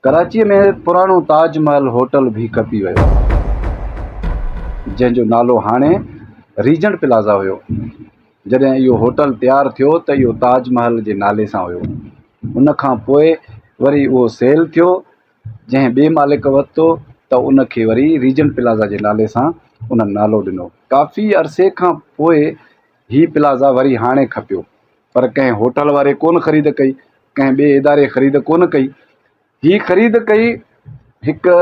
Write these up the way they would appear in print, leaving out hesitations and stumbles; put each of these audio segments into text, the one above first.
कराची में पुरानो ताजमहल होटल भी खपी वियो, जंहिंजो नालो हाणे रीजेंट प्लाज़ा हुयो। जॾहिं इहो होटल तयारु थियो त इहो ताजमहल जे नाले सां हुयो। उन खां पोइ वरी उहो सेल थियो, जंहिं ॿिए मालिक वरितो त उनखे वरी रीजेंट प्लाज़ा जे नाले सां उन्हनि नालो ॾिनो। काफ़ी अरसे खां पोइ हीउ प्लाज़ा वरी हाणे खपियो, पर कंहिं होटल वारे कोन ख़रीद कई, कंहिं ॿिए इदारे ख़रीद कोन कई। हीअ ख़रीद कई हिकु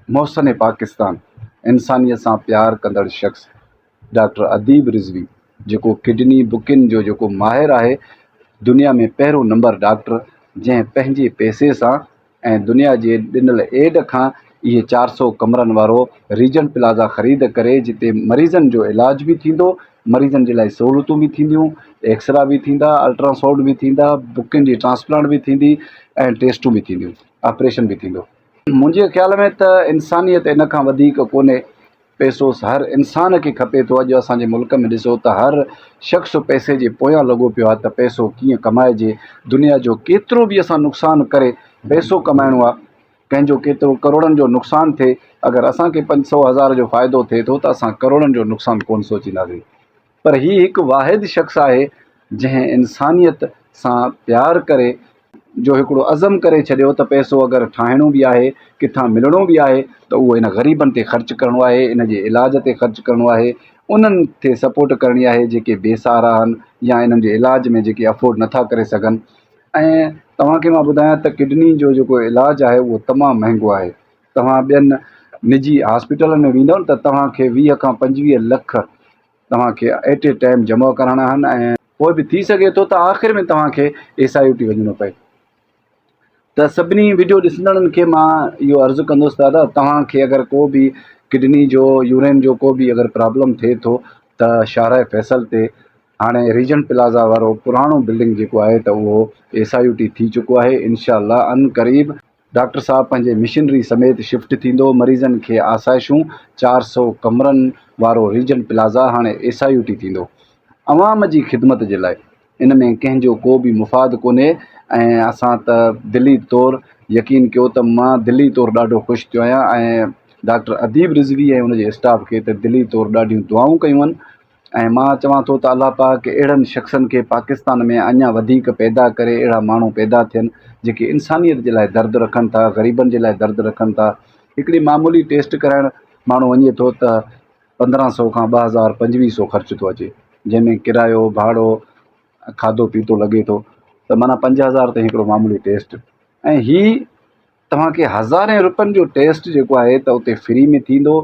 मोहसिन पाकिस्तान, इंसानियत सां प्यारु कंदड़ शख़्स डॉक्टर अदीब रिज़वी, जेको किडनी बुकिंग जो जेको माहिर आहे, दुनिया में पहिरियों नंबर डॉक्टर, जंहिं पंहिंजे पैसे सां ऐं दुनिया जे ॾिनल एड खां इहे 400 कमरनि वारो रीजेंट प्लाज़ा ख़रीद करे, जिते मरीज़नि जो इलाज बि थींदो, मरीज़नि जे लाइ सहूलियतूं बि थींदियूं, एक्सरा बि थींदा, अल्ट्रासाउंड बि थींदा, बुकिंग जी ट्रांसप्लांट बि थींदी ऐं टेस्टूं बि थींदियूं, ऑपरेशन बि थींदो। मुंहिंजे ख़्याल में त इंसानियत इन खां वधीक कोन्हे। पैसो हर इंसान खे खपे थो। अॼु असांजे मुल्क में ॾिसो त हर शख़्स पैसे जे पोयां लॻो पियो आहे त पैसो कीअं कमाइजे। दुनिया जो केतिरो बि असां नुक़सानु करे पैसो कमाइणो आहे, कंहिंजो केतिरो करोड़नि जो नुक़सानु थिए, अगरि असांखे 500,000 जो फ़ाइदो थिए थो त असां करोड़नि जो नुक़सानु कोन सोचींदासीं। पर हीउ हिकु वाहिद शख़्स आहे जंहिं इंसानियत सां प्यारु करे, जो हिकिड़ो अज़म करे छॾियो त पैसो अगरि ठाहिणो बि आहे, किथां मिलणो बि आहे, त उहो इन ग़रीबनि ते ख़र्चु करिणो आहे, इन जे इलाज ते ख़र्चु करिणो आहे, उन्हनि खे सपोर्ट करणी आहे जेके बेसहारा आहिनि या इन्हनि जे इलाज में जेके अफोर्ड नथा करे सघनि। ऐं तव्हांखे मां ॿुधायां त किडनी जो जेको इलाजु आहे उहो तमामु महांगो आहे। तव्हां ॿियनि निजी हॉस्पिटलनि में वेंदव त तव्हांखे 20 खां 25 लख तव्हांखे एट ए टाइम जमा कराइणा आहिनि, ऐं पोइ बि थी सघे थो त आख़िर में तव्हांखे SIUT वञिणो पए। त सभिनी वीडियो ॾिसंदड़नि खे मां इहो अर्ज़ु कंदुसि, दादा तव्हांखे अगरि को बि किडनी जो, यूरिन जो को बि अगरि प्रॉब्लम थिए थो त शाहराह फैसल ते हाणे रीजेंट प्लाज़ा वारो पुराणो बिल्डिंग जेको आहे त उहो SIUT थी चुको आहे। इनशाअल्लाह अन क़रीब डॉक्टर साहब पंहिंजे मिशनरी समेत शिफ्ट थींदो। मरीज़नि खे आसाइशूं, 400 कमरनि वारो रीजेंट प्लाज़ा हाणे SIUT थींदो, अवाम जी ख़िदमत जे लाइ। इन में कंहिंजो को बि मुफ़ाद कोन्हे। ऐं असां त दिली तौरु यकीन कयो त मां दिली तौरु ॾाढो ख़ुशि थियो आहियां, ऐं डॉक्टर अदीब रिज़वी ऐं उनजे स्टाफ खे त दिली तौरु ॾाढियूं दुआऊं कयूं आहिनि। ऐं मां चवां थो त अलाह पाक अहिड़नि शख़्सनि खे पाकिस्तान में अञा वधीक पैदा करे, अहिड़ा माण्हू पैदा थियनि जेके इंसानियत जे लाइ दर्दु रखनि था, ग़रीबनि जे लाइ दर्दु रखनि था। हिकिड़ी मामूली टेस्ट कराइणु माण्हू वञे थो त 1500 खां 2000 2500 ख़र्चु थो अचे, जंहिंमें किरायो, भाड़ो, खाधो पीतो लॻे थो, त माना 5000 ते हिकिड़ो मामूली टेस्ट। ऐं हीअ तव्हांखे हज़ारें रुपयनि जो टेस्ट जेको आहे त उते फ्री में थींदो,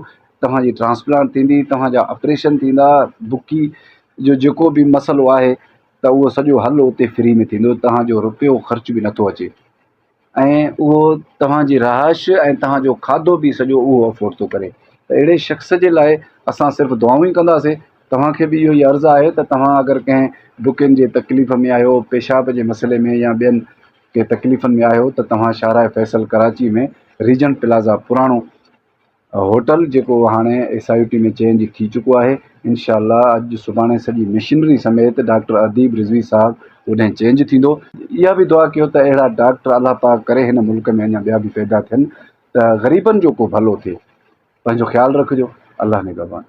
तव्हांजी ट्रांसप्लांट थींदी, तव्हांजा ऑपरेशन थींदा, बुकी जो जेको बि मसइलो आहे त उहो सॼो हल उते फ्री में थींदो, तव्हांजो रुपयो ख़र्च बि नथो अचे। ऐं उहो तव्हांजी रहाइश ऐं तव्हांजो खाधो बि सॼो उहो अफोर्ड थो करे। त अहिड़े शख़्स जे लाइ असां सिर्फ़ु दुआऊं ई कंदासीं। तव्हांखे बि इहो ई अर्ज़ु आहे त तव्हां अगरि कंहिं बुकिंग जे तकलीफ़ में आहियो, पेशाब जे मसइले में या ॿियनि कंहिं तकलीफ़ुनि में आहियो, त तव्हां शाहराह फैसल कराची में रीजेंट प्लाज़ा पुराणो होटल जेको हाणे SIUT में चेंज थी चुको आहे, इनशाअल्लाह अॼु सुभाणे सॼी मिशनरी समेत डॉक्टर अदीब रिज़वी साहब उॾे चेंज थींदो। इहा बि दुआ कयो त अहिड़ा डॉक्टर अलाह पाक करे हिन मुल्क में अञा ॿिया बि पैदा थियनि त ग़रीबनि जो को भलो थिए। पंहिंजो ख़्यालु रखिजो। अल्लाह निगहबान।